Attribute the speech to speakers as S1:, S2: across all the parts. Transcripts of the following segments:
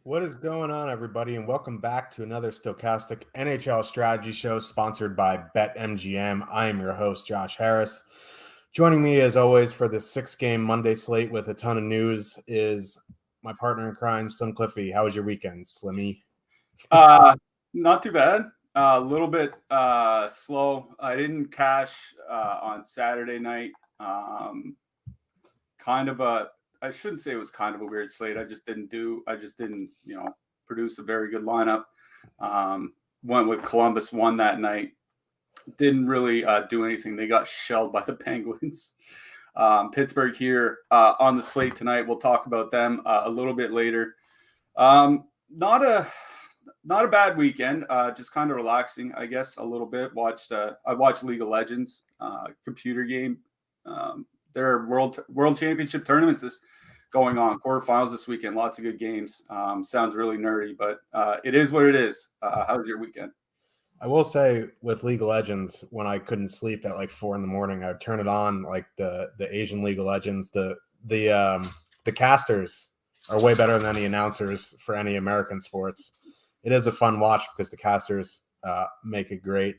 S1: What is going on, everybody, and welcome back to another Stokastic NHL Strategy Show sponsored by BetMGM. I am your host, Josh Harris. Joining me, as always, for the 6-game Monday slate with a ton of news is my partner in crime, Slim Cliffy. How was your weekend, Slimmy?
S2: Not too bad. A little bit slow. I didn't cash on Saturday night. I shouldn't say it was kind of a weird slate. I just didn't, produce a very good lineup. Went with Columbus, won that night. Didn't really do anything. They got shelled by the Penguins. Pittsburgh here on the slate tonight. We'll talk about them a little bit later. Not a bad weekend. Just kind of relaxing, I guess, a little bit. I watched League of Legends, computer game. There are world championship tournaments going on, quarterfinals this weekend. Lots of good games. Sounds really nerdy, but it is what it is. How was your weekend?
S1: I will say with League of Legends, when I couldn't sleep at like 4 a.m, I would turn it on, like the Asian League of Legends. The casters are way better than any announcers for any American sports. It is a fun watch because the casters make it great.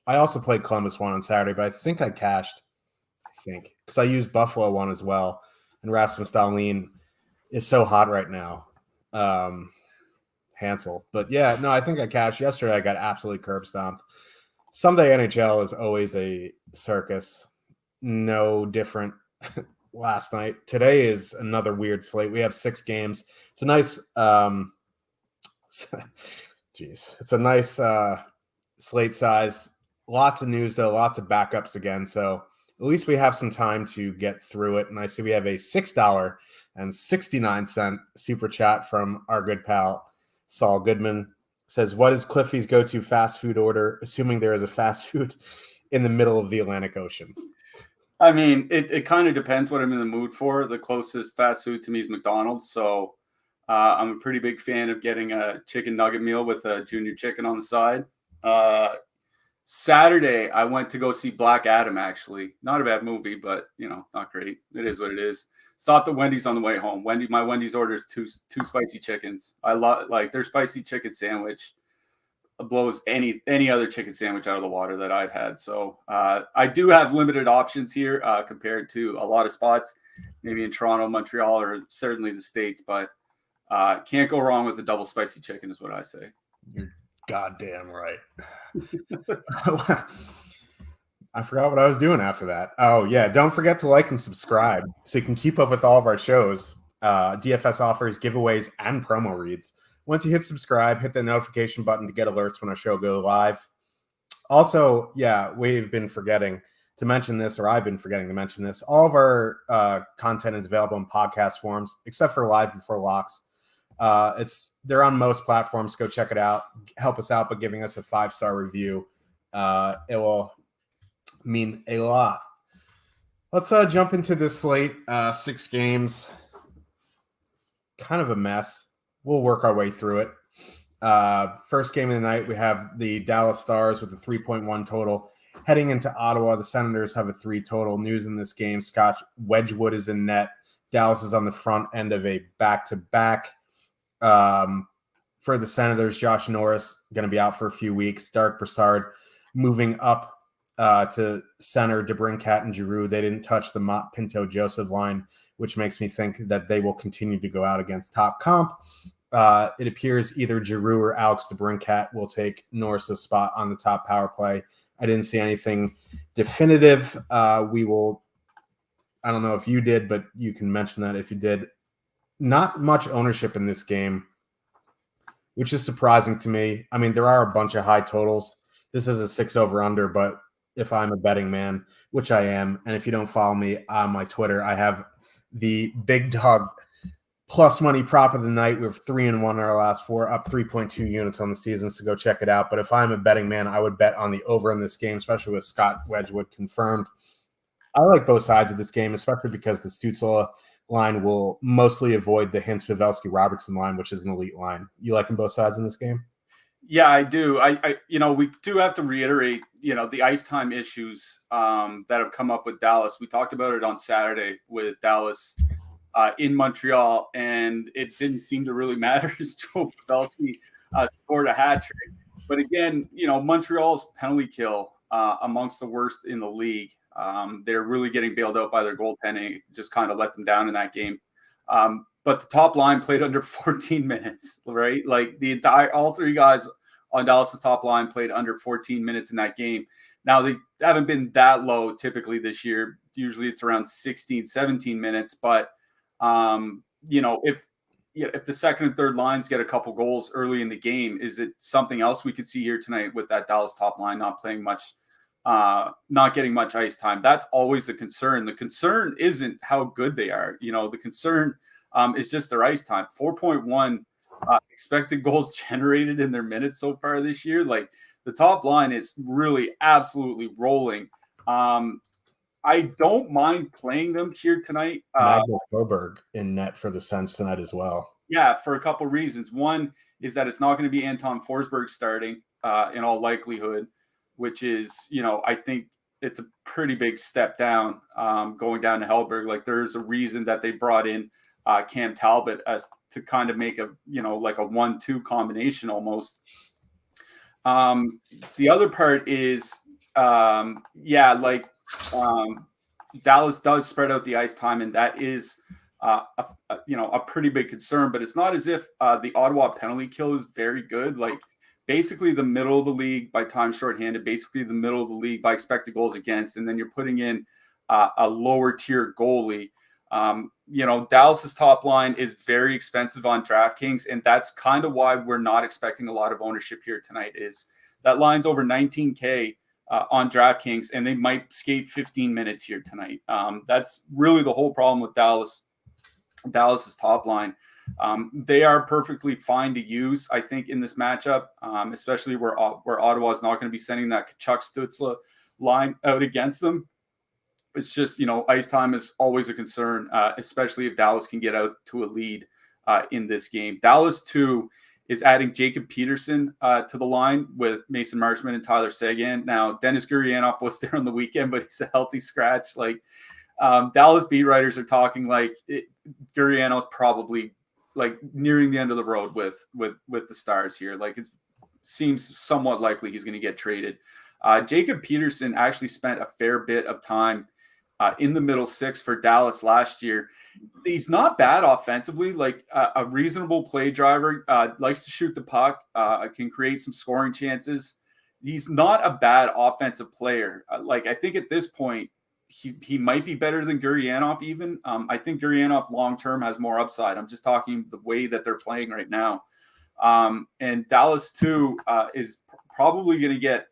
S1: I also played Columbus 1 on Saturday, but I think I cashed. Because I used Buffalo 1 as well. And Rasmus Dahlin is so hot right now. Hansel. But yeah, no, I think I cashed. Yesterday I got absolutely curb stomped. Sunday NHL is always a circus. No different last night. Today is another weird slate. We have 6 games. It's a nice it's a nice slate size. Lots of news though, lots of backups again. So at least we have some time to get through it. And I see we have a $6.69 super chat from our good pal, Saul Goodman. Says, what is Cliffy's go-to fast food order, assuming there is a fast food in the middle of the Atlantic Ocean?
S2: I mean, it kind of depends what I'm in the mood for. The closest fast food to me is McDonald's. So I'm a pretty big fan of getting a chicken nugget meal with a junior chicken on the side. Saturday, I went to go see Black Adam, actually. Not a bad movie, but, not great. It is what it is. Stopped at Wendy's on the way home. My Wendy's orders two spicy chickens. I love, their spicy chicken sandwich blows any other chicken sandwich out of the water that I've had. So I do have limited options here compared to a lot of spots, maybe in Toronto, Montreal, or certainly the States. But can't go wrong with a double spicy chicken is what I say.
S1: You're goddamn right. I forgot what I was doing after that. Oh, yeah. Don't forget to like and subscribe so you can keep up with all of our shows, DFS offers, giveaways, and promo reads. Once you hit subscribe, hit the notification button to get alerts when our show goes live. Also, yeah, we've been forgetting to mention this, or I've been forgetting to mention this. All of our content is available in podcast forms, except for Live Before Locks. They're on most platforms. Go check it out. Help us out by giving us a 5-star review. It will mean a lot. Let's jump into this slate. 6 games. Kind of a mess. We'll work our way through it. First game of the night, we have the Dallas Stars with a 3.1 total. Heading into Ottawa, the Senators have a 3 total. News in this game, Scott Wedgwood is in net. Dallas is on the front end of a back-to-back. For the Senators, Josh Norris going to be out for a few weeks. Derek Brassard moving up to center. DeBrincat and Giroux, they didn't touch the Mott, Pinto, Joseph line, which makes me think that they will continue to go out against top comp. It appears either Giroux or Alex DeBrincat will take Norris' spot on the top power play. I didn't see anything definitive. I don't know if you did, but you can mention that if you did. Not much ownership in this game, which is surprising to me. I mean, there are a bunch of high totals. This is a 6 over-under, but if I'm a betting man, which I am, and if you don't follow me on my Twitter, I have the Big Dog plus money prop of the night. We have 3-1 in our last 4, up 3.2 units on the season, so go check it out. But if I'm a betting man, I would bet on the over in this game, especially with Scott Wedgwood confirmed. I like both sides of this game, especially because the Stützle line will mostly avoid the Hintz, Pavelski, Robertson line, which is an elite line. You liking both sides in this game?
S2: Yeah, I do. We do have to reiterate, the ice time issues that have come up with Dallas. We talked about it on Saturday with Dallas in Montreal, and it didn't seem to really matter as Joe Pavelski scored a hat trick. But again, Montreal's penalty kill amongst the worst in the league. They're really getting bailed out by their goaltending. Just kind of let them down in that game. But the top line played under 14 minutes, right? Like all three guys on Dallas's top line played under 14 minutes in that game. Now, they haven't been that low typically this year. Usually it's around 16, 17 minutes. But, if the second and third lines get a couple goals early in the game, is it something else we could see here tonight with that Dallas top line not playing much, not getting much ice time? That's always the concern. The concern isn't how good they are. The concern is just their ice time. 4.1 expected goals generated in their minutes so far this year. Like, the top line is really absolutely rolling. I don't mind playing them here tonight.
S1: Michael Clifford in net for the Sens tonight as well.
S2: Yeah, for a couple reasons. One is that it's not going to be Anton Forsberg starting in all likelihood, which is, I think it's a pretty big step down going down to Hellberg. Like, there's a reason that they brought in Cam Talbot as to kind of make a 1-2 combination almost. The other part is, Dallas does spread out the ice time, and that is a pretty big concern. But it's not as if the Ottawa penalty kill is very good. Like, basically the middle of the league by time shorthanded, basically the middle of the league by expected goals against, and then you're putting in a lower tier goalie. Dallas's top line is very expensive on DraftKings, and that's kind of why we're not expecting a lot of ownership here tonight. Is that line's over 19K on DraftKings, and they might skate 15 minutes here tonight. That's really the whole problem with Dallas's top line. They are perfectly fine to use, I think, in this matchup, especially where Ottawa is not going to be sending that Kachuk Stützle line out against them. It's just, ice time is always a concern, especially if Dallas can get out to a lead in this game. Dallas, too, is adding Jacob Peterson to the line with Mason Marchment and Tyler Seguin. Now, Dennis Gurianov was there on the weekend, but he's a healthy scratch. Like, Dallas beat writers are talking like Gurianov's probably like nearing the end of the road with the Stars here. Like, it seems somewhat likely he's going to get traded. Jacob Peterson actually spent a fair bit of time in the middle six for Dallas last year. He's not bad offensively, like a reasonable play driver, likes to shoot the puck, can create some scoring chances. He's not a bad offensive player. I think at this point, he might be better than Gurianov even. I think Gurianov long-term has more upside. I'm just talking the way that they're playing right now. And Dallas, too, is probably going to get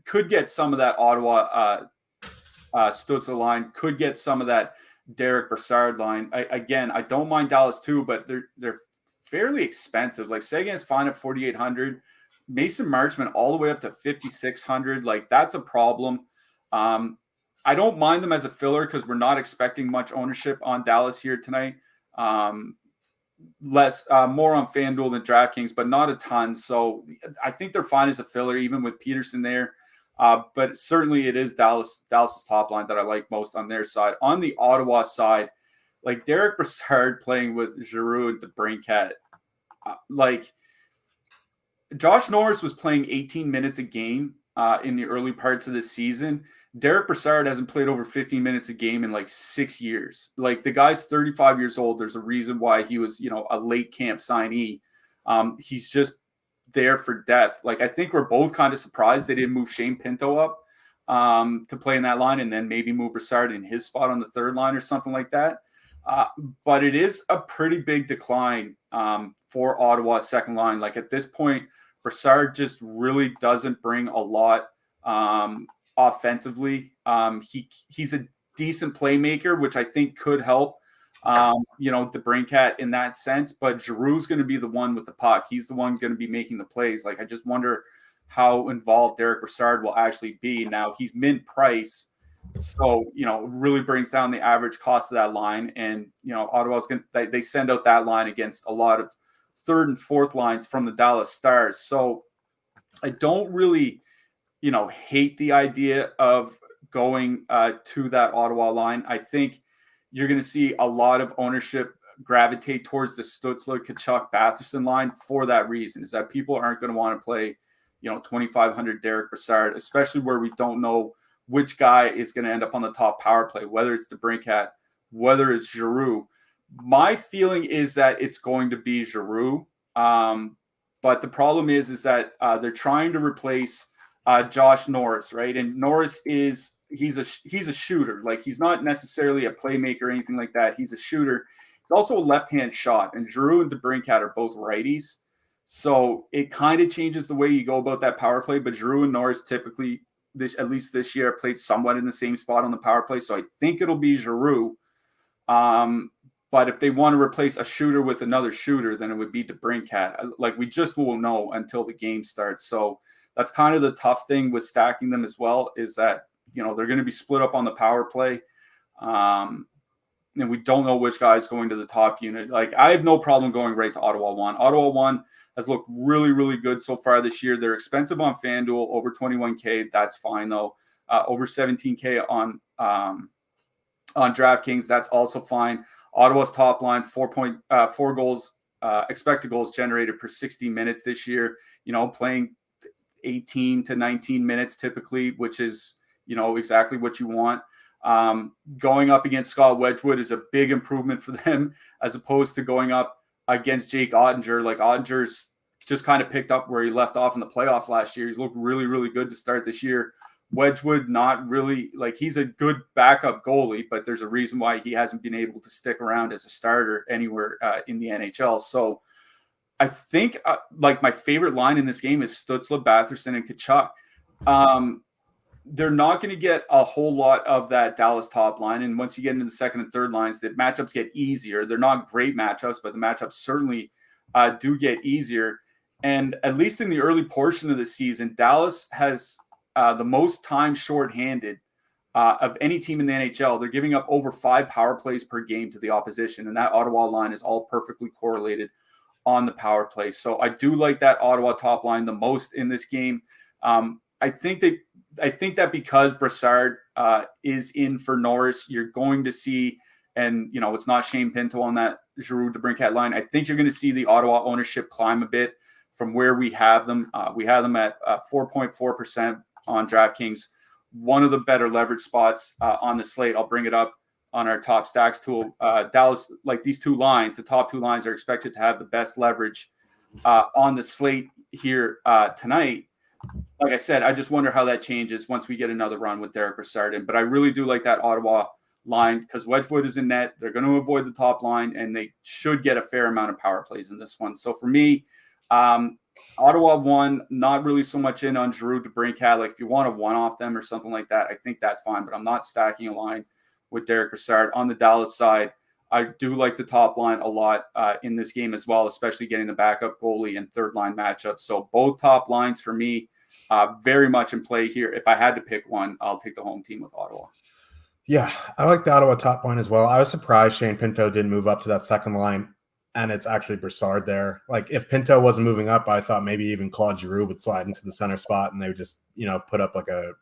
S2: could get some of that Ottawa Stützle line, could get some of that Derek Brassard line. I don't mind Dallas too, but they're fairly expensive. Like, Seguin's fine at 4,800. Mason Marchment all the way up to 5,600. Like, that's a problem. I don't mind them as a filler because we're not expecting much ownership on Dallas here tonight. More on FanDuel than DraftKings, but not a ton. So I think they're fine as a filler, even with Peterson there. But certainly it is Dallas's top line that I like most on their side. On the Ottawa side, like Derek Brassard playing with Giroux and DeBrincat, like Josh Norris was playing 18 minutes a game in the early parts of the season. Derek Brassard hasn't played over 15 minutes a game in like 6 years. Like, the guy's 35 years old. There's a reason why he was, a late camp signee. He's just there for depth. Like, I think we're both kind of surprised they didn't move Shane Pinto up to play in that line and then maybe move Brassard in his spot on the third line or something like that. But it is a pretty big decline for Ottawa's second line. Like, at this point, Brassard just really doesn't bring a lot offensively. He's a decent playmaker, which I think could help DeBrincat in that sense, but Giroux's going to be the one with the puck. He's the one going to be making the plays. Like, I just wonder how involved Derek Brassard will actually be. Now, he's mint price, so, it really brings down the average cost of that line. And, Ottawa's they send out that line against a lot of third and fourth lines from the Dallas Stars. So I don't really, hate the idea of going to that Ottawa line. I think, you're going to see a lot of ownership gravitate towards the Stützle, Tkachuk, Batherson line for that reason, is that people aren't going to want to play, 2,500 Derek Brassard, especially where we don't know which guy is going to end up on the top power play, whether it's DeBrincat, whether it's Giroux. My feeling is that it's going to be Giroux. But the problem is that they're trying to replace Josh Norris, right? And Norris he's a shooter. Like, he's not necessarily a playmaker or anything like that. He's a shooter. He's also a left-hand shot, and Giroux and DeBrincat are both righties. So it kind of changes the way you go about that power play. But Giroux and Norris typically, at least this year, played somewhat in the same spot on the power play. So I think it'll be Giroux. But if they want to replace a shooter with another shooter, then it would be DeBrincat. Like, we just won't know until the game starts. So that's kind of the tough thing with stacking them as well, is that, they're going to be split up on the power play. And we don't know which guy is going to the top unit. Like, I have no problem going right to Ottawa 1. Ottawa 1 has looked really, really good so far this year. They're expensive on FanDuel, over 21K. That's fine, though. Over 17K on DraftKings. That's also fine. Ottawa's top line, 4 goals, expected goals generated per 60 minutes this year, playing 18 to 19 minutes typically, which is, exactly what you want. Going up against Scott Wedgwood is a big improvement for them, as opposed to going up against Jake Ottinger. Like, Ottinger's just kind of picked up where he left off in the playoffs last year. He's looked really, really good to start this year. Wedgwood, not really, like, he's a good backup goalie, but there's a reason why he hasn't been able to stick around as a starter anywhere in the NHL. So I think my favorite line in this game is Stützle, Batherson, and Tkachuk. They're not going to get a whole lot of that Dallas top line. And once you get into the second and third lines, the matchups get easier. They're not great matchups, but the matchups certainly do get easier. And at least in the early portion of the season, Dallas has the most time shorthanded of any team in the NHL. They're giving up over 5 power plays per game to the opposition, and that Ottawa line is all perfectly correlated on the power play. So I do like that Ottawa top line the most in this game. I think that because Brassard is in for Norris, you're going to see, and it's not Shane Pinto on that Giroux DeBrincat line. I think you're going to see the Ottawa ownership climb a bit from where we have them. We have them at 4.4% on DraftKings, one of the better leverage spots on the slate. I'll bring it up on our top stacks tool. Dallas, like, these two lines, the top 2 lines are expected to have the best leverage on the slate here tonight. Like I said, I just wonder how that changes once we get another run with Derek Brassard in. But I really do like that Ottawa line because Wedgwood is in net. They're going to avoid the top line, and they should get a fair amount of power plays in this one. So for me, Ottawa 1, not really so much in on Giroux DeBrincat. Like, if you want to one-off them or something like that, I think that's fine. But I'm not stacking a line with Derek Brassard. On the Dallas side, I do like the top line a lot in this game as well, especially getting the backup goalie and third line matchup. So both top lines for me, very much in play here. If I had to pick one, I'll take the home team with Ottawa.
S1: Yeah, I like the Ottawa top line as well. I was surprised Shane Pinto didn't move up to that second line, and it's actually Brassard there. Like, if Pinto wasn't moving up, I thought maybe even Claude Giroux would slide into the center spot, and they would just, put up like a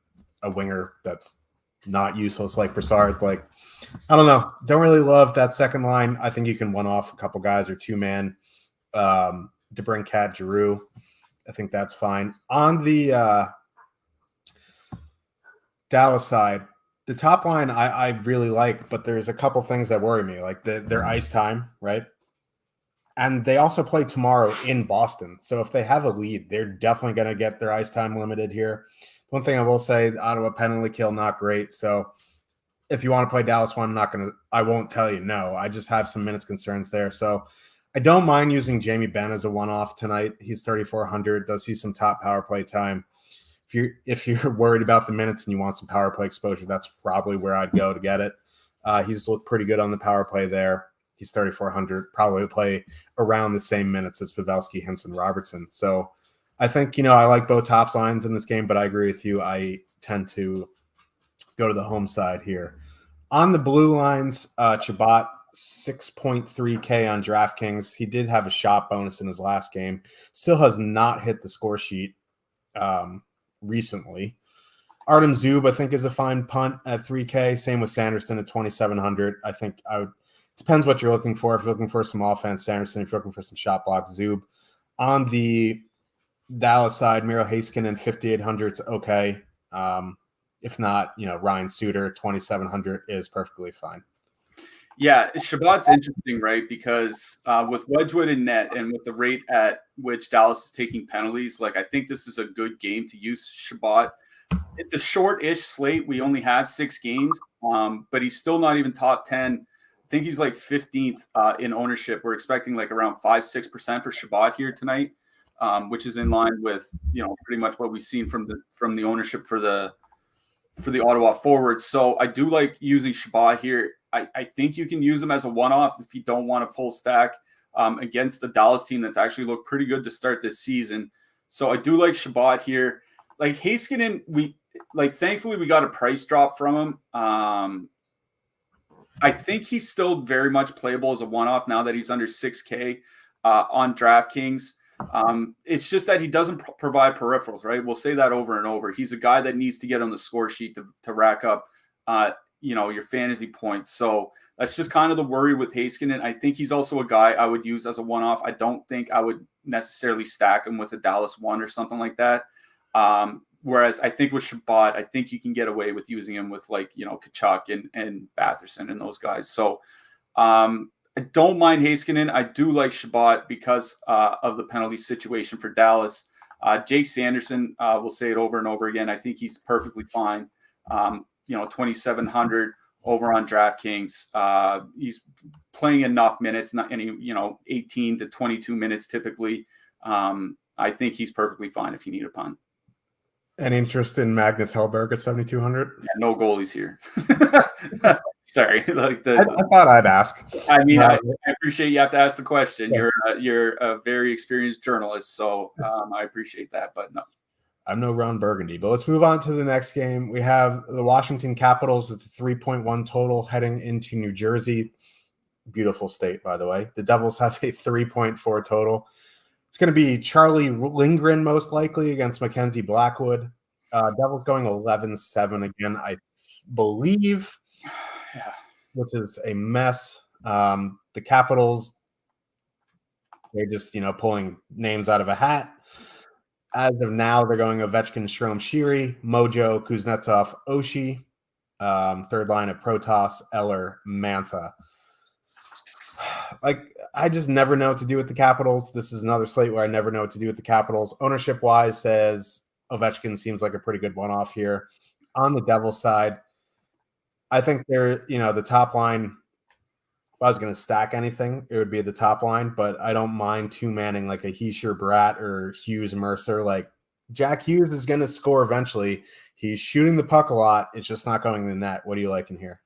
S1: winger that's not useless like Brassard. Like, I don't know. Don't really love that second line. I think you can one off a couple guys or 2-man. DeBrincat, Giroux. I think that's fine. On the Dallas side, the top line I really like, but there's a couple things that worry me, like their ice time, right? And they also play tomorrow in Boston. So if they have a lead, they're definitely going to get their ice time limited here. One thing I will say, the Ottawa penalty kill, not great. So if you want to play Dallas one, I won't tell you no. I just have some minutes concerns there. So I don't mind using Jamie Benn as a one-off tonight. He's 3,400, does see some top power play time. If you're worried about the minutes and you want some power play exposure, that's probably where I'd go to get it. He's looked pretty good on the power play there. He's 3,400, probably play around the same minutes as Pavelski, Henson, Robertson. So I think, I like both top lines in this game, but I agree with you. I tend to go to the home side here. On the blue lines, Chabot, 6.3K on DraftKings. He did have a shot bonus in his last game. Still has not hit the score sheet recently. Artem Zub, I think, is a fine punt at 3K. Same with Sanderson at 2,700. I think I would. Depends what you're looking for. If you're looking for some offense, Sanderson. If you're looking for some shot blocks, Zub. On the Dallas side, Miro Heiskanen 5,800 is okay. If not, Ryan Suter 2,700 is perfectly fine.
S2: Yeah, Shabbat's interesting, right? Because with Wedgwood in net and with the rate at which Dallas is taking penalties, like I think this is a good game to use Shabbat. It's a short-ish slate. We only have 6 games, but he's still not even top 10. I think he's like 15th in ownership. We're expecting like around 5-6% for Shabbat here tonight, which is in line with pretty much what we've seen from the ownership for the Ottawa forwards. So I do like using Shabbat here. I think you can use him as a one-off if you don't want a full stack against the Dallas team that's actually looked pretty good to start this season. So I do like Shabbat here. Like Heiskanen, thankfully we got a price drop from him. I think he's still very much playable as a one-off now that he's under 6K on DraftKings. It's just that he doesn't provide peripherals, right? We'll say that over and over. He's a guy that needs to get on the score sheet to rack up, your fantasy points. So that's just kind of the worry with Heiskanen. I think he's also a guy I would use as a one-off. I don't think I would necessarily stack him with a Dallas 1 or something like that. Whereas I think with Shabbat, I think you can get away with using him with Kachuk and Batherson and those guys. So I don't mind Heiskanen. I do like Shabbat because of the penalty situation for Dallas. Jake Sanderson, we'll say it over and over again. I think he's perfectly fine. 2,700 over on DraftKings. He's playing enough minutes, not any, 18 to 22 minutes typically. I think he's perfectly fine if you need a punt.
S1: Any interest in Magnus Hellberg at 7,200?
S2: Yeah, no goalies here. Sorry,
S1: I thought I'd ask.
S2: I mean, I appreciate you have to ask the question. Yeah. You're a very experienced journalist, so I appreciate that. But no,
S1: I'm no Ron Burgundy. But let's move on to the next game. We have the Washington Capitals with 3.1 total heading into New Jersey. Beautiful state, by the way. The Devils have a 3.4 total. It's going to be Charlie Lindgren most likely against Mackenzie Blackwood. Devils going 11-7 again, I believe.
S2: Yeah.
S1: Which is a mess. The Capitals, they're just, pulling names out of a hat. As of now, they're going Ovechkin, Strome, Sheary, Mojo, Kuznetsov, Oshie. Third line of Protas, Eller, Mantha. I just never know what to do with the Capitals. This is another slate where I never know what to do with the Capitals. Ownership-wise says Ovechkin seems like a pretty good one-off here. On the Devils side, I think they're, the top line, if I was going to stack anything, it would be the top line, but I don't mind two-manning like a Heischer, Bratt, or Hughes, Mercer. Like, Jack Hughes is going to score eventually. He's shooting the puck a lot. It's just not going in the net. What do you like in here?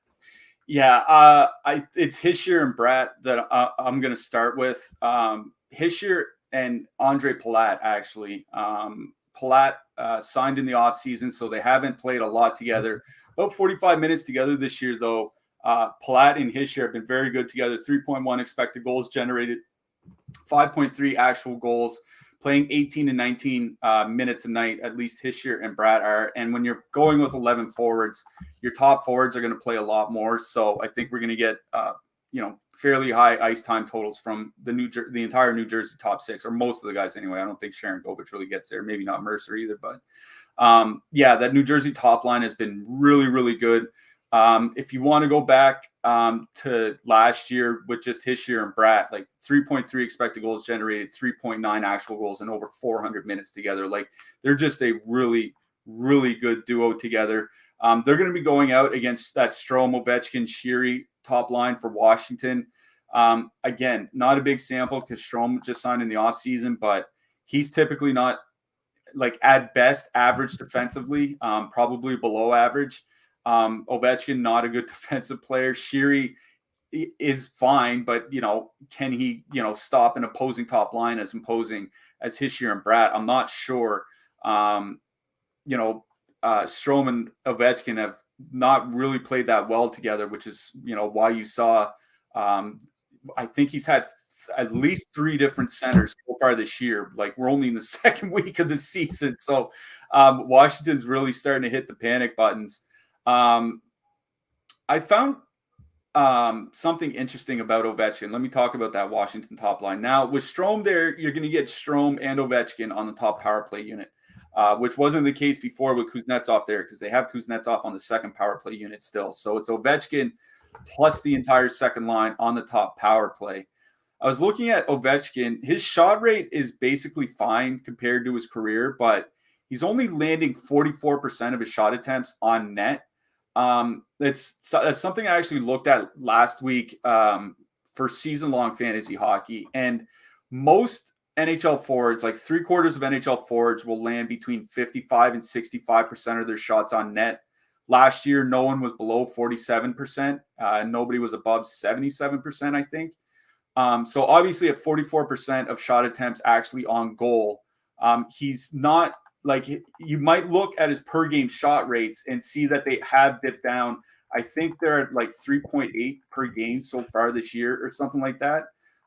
S2: Yeah, it's Hischier and Bratt that I'm going to start with. Hischier and Andre Palat, actually. Palat signed in the offseason, so they haven't played a lot together. About 45 minutes together this year, though. Palat and Hischier have been very good together. 3.1 expected goals generated, 5.3 actual goals, playing 18 and 19 minutes a night, at least Hischier and Bratt are. And when you're going with 11 forwards, your top forwards are going to play a lot more. So I think we're going to get, fairly high ice time totals from the entire New Jersey top 6, or most of the guys anyway. I don't think Sharon Govich really gets there. Maybe not Mercer either. But that New Jersey top line has been really, really good. If you want to go back to last year with just Hischier and Bratt, like 3.3 expected goals generated, 3.9 actual goals, and over 400 minutes together. Like, they're just a really, really good duo together. They're going to be going out against that Strome, Ovechkin, Sheary top line for Washington. Again, not a big sample because Strome just signed in the offseason, but he's typically not, like, at best average defensively, probably below average. Ovechkin, not a good defensive player. Sheary is fine, but, can he, stop an opposing top line as imposing as Hischier and Bratt? I'm not sure. Strome and Ovechkin have not really played that well together, which is, why you saw, I think he's had at least 3 different centers so far this year. Like, we're only in the second week of the season. So Washington's really starting to hit the panic buttons. I found something interesting about Ovechkin. Let me talk about that Washington top line. Now, with Strome there, you're going to get Strome and Ovechkin on the top power play unit, which wasn't the case before with Kuznetsov there, because they have Kuznetsov on the second power play unit still. So it's Ovechkin plus the entire second line on the top power play. I was looking at Ovechkin. His shot rate is basically fine compared to his career, but he's only landing 44% of his shot attempts on net. That's something I actually looked at last week for season-long fantasy hockey. And most NHL forwards, like 3/4 of NHL forwards, will land between 55 and 65% of their shots on net. Last year, no one was below 47%. Nobody was above 77%, I think. So obviously at 44% of shot attempts actually on goal, he's not like, you might look at his per game shot rates and see that they have dipped down. I think they're at like 3.8 per game so far this year or something like that.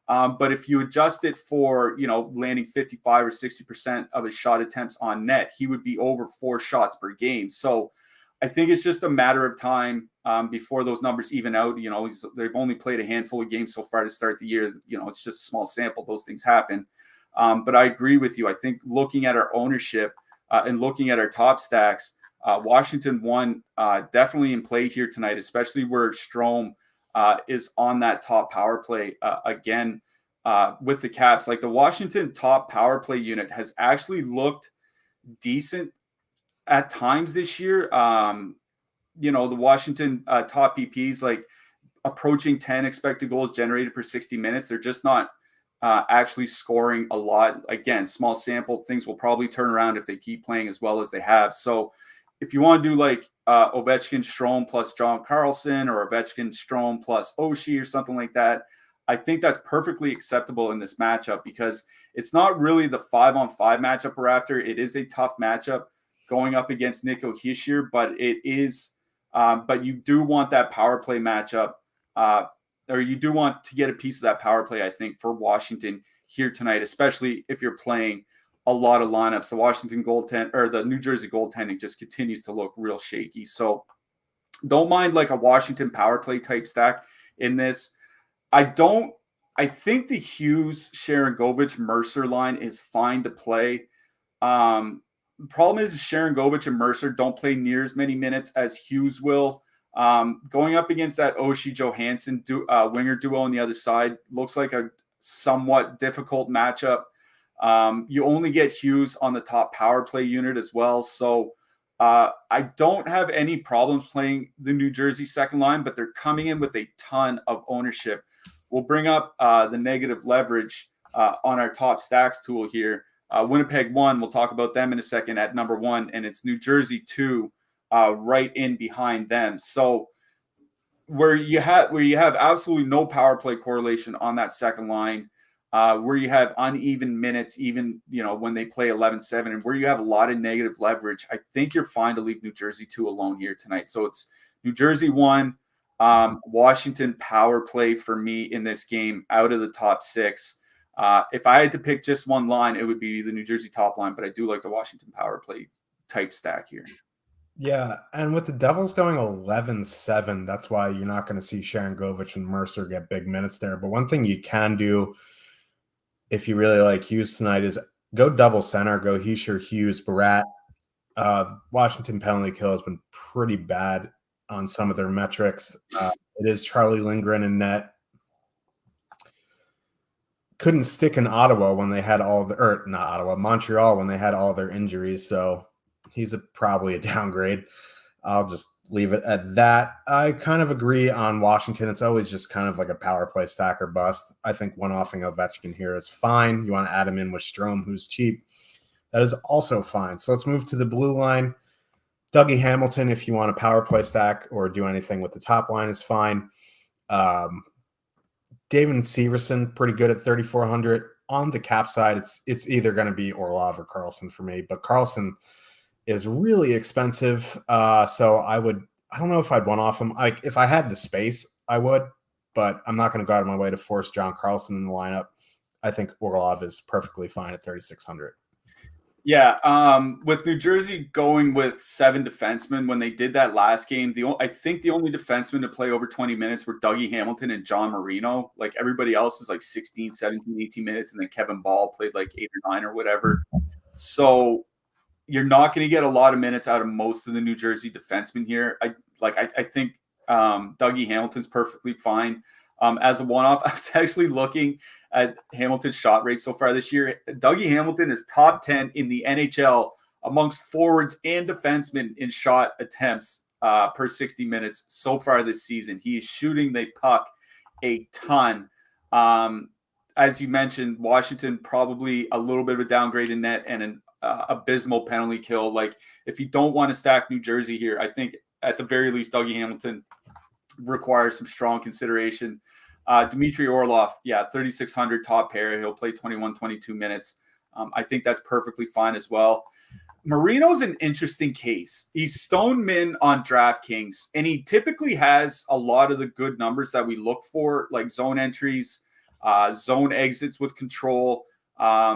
S2: But if you adjust it for, landing 55 or 60% of his shot attempts on net, he would be over 4 shots per game. So I think it's just a matter of time before those numbers even out. They've only played a handful of games so far to start the year. It's just a small sample. Those things happen. But I agree with you. I think looking at our ownership and looking at our top stacks, Washington won definitely in play here tonight, especially where Strome is on that top power play again with the Caps. Like, the Washington top power play unit has actually looked decent at times this year. The Washington top PPs, like, approaching 10 expected goals generated per 60 minutes. They're just not actually scoring a lot. Again, small sample, things will probably turn around if they keep playing as well as they have. So if you want to do like Ovechkin Strome plus John Carlson, or Ovechkin Strome plus Oshie or something like that, I think that's perfectly acceptable in this matchup, because it's not really the 5-on-5 matchup we're after. It is a tough matchup going up against Nico Hischier, but it is but you do want that power play matchup, or you do want to get a piece of that power play, I think, for Washington here tonight, especially if you're playing a lot of lineups. The Washington goaltend, or the New Jersey goaltending, just continues to look real shaky. So don't mind like a Washington power play type stack in this. I think the Hughes, Sharangovich, Mercer line is fine to play. Problem is Sharangovich and Mercer don't play near as many minutes as Hughes will. Going up against that Oshie Johansson winger duo on the other side looks like a somewhat difficult matchup. You only get Hughes on the top power play unit as well. So I don't have any problems playing the New Jersey second line, but they're coming in with a ton of ownership. We'll bring up the negative leverage on our top stacks tool here. Winnipeg 1, we'll talk about them in a second, at number 1, and it's New Jersey 2 right in behind them. So where you have absolutely no power play correlation on that second line, where you have uneven minutes, even when they play 11-7, and where you have a lot of negative leverage, I think you're fine to leave New Jersey 2 alone here tonight. So it's New Jersey 1, Washington power play for me in this game out of the top 6. If I had to pick just one line, it would be the New Jersey top line, but I do like the Washington power play type stack here.
S1: Yeah, and with the Devils going 11-7, that's why you're not going to see Sharangovich and Mercer get big minutes there. But one thing you can do if you really like Hughes tonight is go double center, go Hischier, Hughes, Barat. Washington penalty kill has been pretty bad on some of their metrics. It is Charlie Lindgren in net. Couldn't stick in Ottawa when they had Montreal when they had all their injuries. So he's probably a downgrade. I'll just leave it at that. I kind of agree on Washington. It's always just kind of like a power play stack or bust. I think one-offing Ovechkin here is fine. You want to add him in with Strome, who's cheap. That is also fine. So let's move to the blue line. Dougie Hamilton, if you want a power play stack or do anything with the top line, is fine. David Severson, pretty good at 3,400. On the cap side, it's either going to be Orlov or Carlson for me, but Carlson is really expensive. So I don't know if I'd one off him. If I had the space, I would. but I'm not going to go out of my way to force John Carlson in the lineup. I think Orlov is perfectly fine at 3,600.
S2: Yeah, with New Jersey going with 7 defensemen when they did that last game, I think the only defensemen to play over 20 minutes were Dougie Hamilton and John Marino. Like everybody else is like 16, 17, 18 minutes, and then Kevin Ball played like 8 or 9 or whatever. So you're not going to get a lot of minutes out of most of the New Jersey defensemen here. I think Dougie Hamilton's perfectly fine. As a one-off, I was actually looking at Hamilton's shot rate so far this year. Dougie Hamilton is top 10 in the NHL amongst forwards and defensemen in shot attempts per 60 minutes so far this season. He is shooting the puck a ton. As you mentioned, Washington probably a little bit of a downgrade in net and an abysmal penalty kill. Like if you don't want to stack New Jersey here, I think at the very least Dougie Hamilton requires some strong consideration. Dmitry Orlov, 3,600 top pair. He'll play 21, 22 minutes. I think that's perfectly fine as well. Marino's an interesting case. He's stone min on DraftKings, and he typically has a lot of the good numbers that we look for, like zone entries, zone exits with control,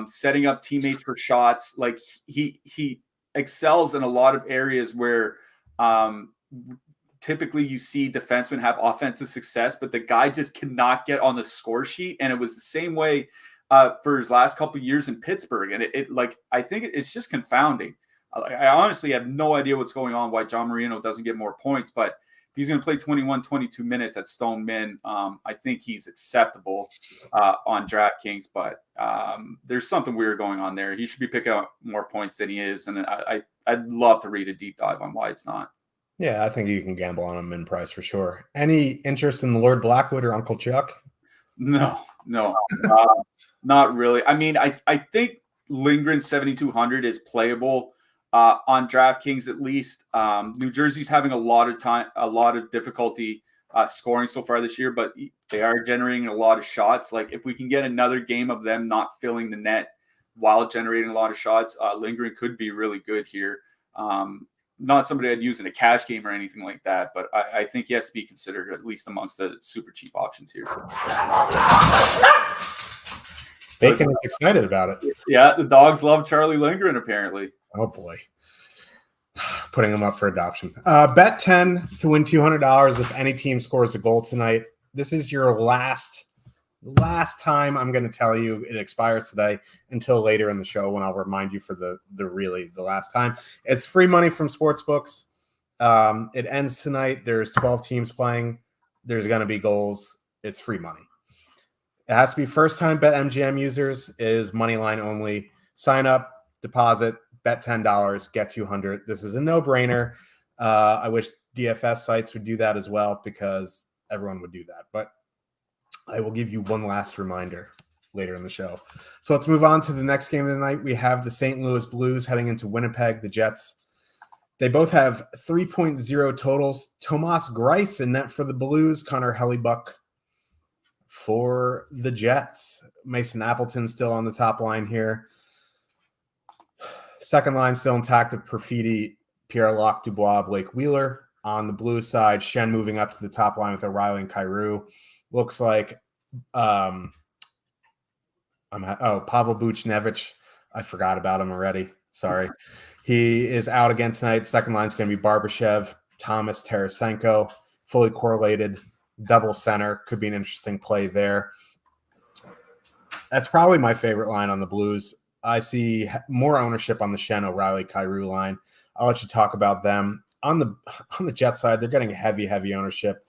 S2: setting up teammates for shots. Like he excels in a lot of areas where typically you see defensemen have offensive success, but the guy just cannot get on the score sheet. And it was the same way for his last couple of years in Pittsburgh. And I think it's just confounding. I honestly have no idea what's going on, why John Marino doesn't get more points, but if he's going to play 21, 22 minutes at stone min, I think he's acceptable on DraftKings, but there's something weird going on there. He should be picking up more points than he is. And I'd love to read a deep dive on why it's not.
S1: Yeah, I think you can gamble on him in price for sure. Any interest in the Lord Blackwood or Uncle Chuck?
S2: No, not really. I mean, I think Lindgren 7,200 is playable on DraftKings at least. New Jersey's having a lot of difficulty scoring so far this year, but they are generating a lot of shots. Like if we can get another game of them not filling the net while generating a lot of shots, Lindgren could be really good here. Not somebody I'd use in a cash game or anything like that, but I think he has to be considered at least amongst the super cheap options here.
S1: Bacon is excited about it.
S2: Yeah, the dogs love Charlie Lindgren, apparently.
S1: Oh, boy. Putting him up for adoption. Bet 10 to win $200 if any team scores a goal tonight. This is your last time I'm going to tell you it expires today until later in the show when I'll remind you for the last time. It's free money from sportsbooks. It ends tonight. There's 12 teams playing. There's going to be goals. It's free money. It has to be first-time BetMGM users. It is money line only. Sign up, deposit, bet $10, get $200. This is a no-brainer. I wish DFS sites would do that as well because everyone would do that. But I will give you one last reminder later in the show. So let's move on to the next game of the night. We have the St. Louis Blues heading into Winnipeg, the Jets. They both have 3.0 totals. Tomas Greiss in net for the Blues. Connor Hellebuck for the Jets. Mason Appleton still on the top line here. Second line still intact of Perfidi, Pierre-Luc Dubois, Blake Wheeler. On the Blues side, Shen moving up to the top line with O'Reilly and Kyrou. Looks like Pavel Buchnevich. I forgot about him already. Sorry. He is out again tonight. Second line is going to be Barbashev, Thomas, Tarasenko, fully correlated, double center. Could be an interesting play there. That's probably my favorite line on the Blues. I see more ownership on the Shen, O'Reilly, Kyrou line. I'll let you talk about them. On the Jet side, they're getting heavy ownership.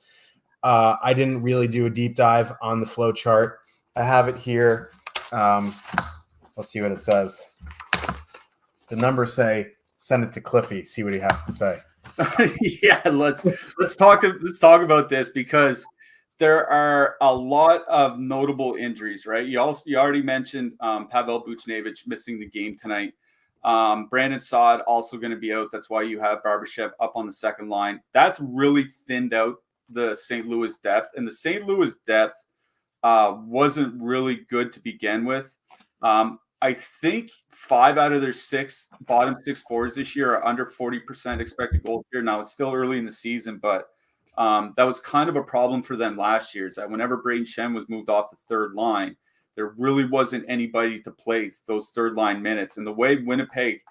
S1: I didn't really do a deep dive on the flow chart. I have it here. Let's see what it says. The numbers say send it to Cliffy. See what he has to say.
S2: Yeah, let's talk about this because there are a lot of notable injuries, right? You already mentioned Pavel Buchnevich missing the game tonight. Brandon Saad also going to be out. That's why you have Barbashev up on the second line. That's really thinned out the St. Louis depth, and the St. Louis depth wasn't really good to begin with. I think 5 out of their bottom 6 forwards this year are under 40% expected goals here. Now it's still early in the season, but That was kind of a problem for them last year, is that whenever Braden Shen was moved off the third line, there really wasn't anybody to play those third line minutes. And the way Winnipeg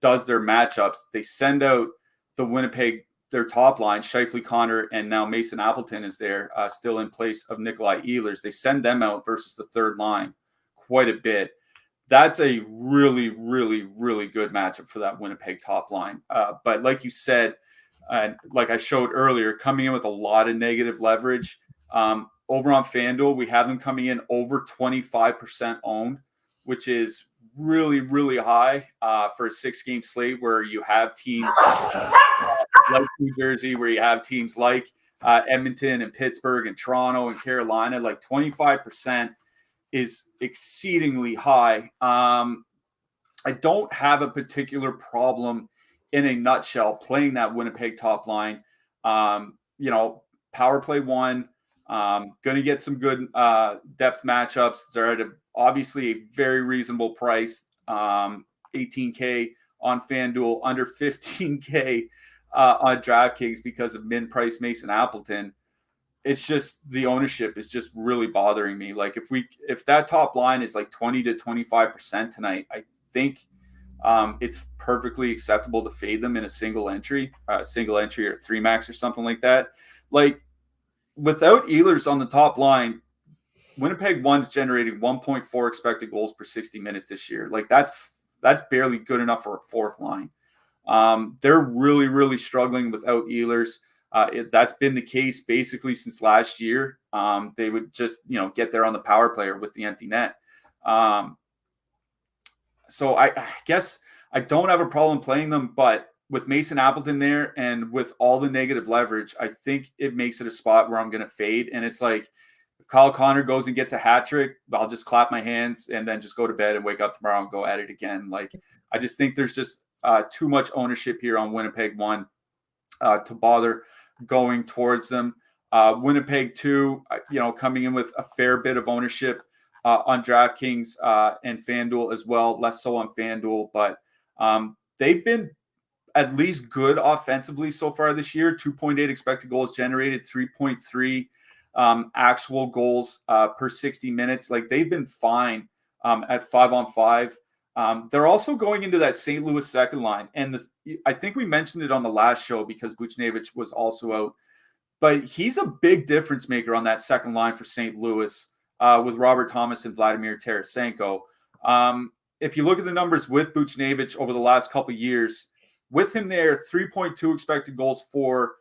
S2: does their matchups, they send out their top line, Scheifele, Connor, and now Mason Appleton is there, still in place of Nikolai Ehlers. They send them out versus the third line quite a bit. That's a really, really, really good matchup for that Winnipeg top line. But like you said, like I showed earlier, coming in with a lot of negative leverage. Over on FanDuel, we have them coming in over 25% owned, which is really, really high for a 6-game slate where you have teams like New Jersey, where you have teams like Edmonton and Pittsburgh and Toronto and Carolina. Like 25% is exceedingly high. I don't have a particular problem in a nutshell playing that Winnipeg top line. Power play one, going to get some good depth matchups. They're at obviously a very reasonable price, $18K on FanDuel, under $15K on DraftKings because of min-price Mason Appleton. It's just the ownership is just really bothering me. Like if that top line is like 20 to 25% tonight, I think it's perfectly acceptable to fade them in a single entry or 3 max or something like that. Like without Ehlers on the top line, Winnipeg one's generating 1.4 expected goals per 60 minutes this year. Like that's barely good enough for a fourth line. They're really, really struggling without Ehlers. That's been the case basically since last year. They would just, get there on the power play or with the empty net. So I guess I don't have a problem playing them, but with Mason Appleton there and with all the negative leverage, I think it makes it a spot where I'm going to fade. And it's like, if Kyle Connor goes and gets a hat trick, I'll just clap my hands and then just go to bed and wake up tomorrow and go at it again. Like, I just think there's just too much ownership here on Winnipeg one to bother going towards them. Winnipeg two, coming in with a fair bit of ownership on DraftKings and FanDuel as well, less so on FanDuel, but they've been at least good offensively so far this year. 2.8 expected goals generated, 3.3 actual goals per 60 minutes. Like they've been fine at 5-on-5. They're also going into that St. Louis second line. And I think we mentioned it on the last show because Buchnevich was also out. But he's a big difference maker on that second line for St. Louis with Robert Thomas and Vladimir Tarasenko. If you look at the numbers with Buchnevich over the last couple of years, with him there, 3.2 expected goals for,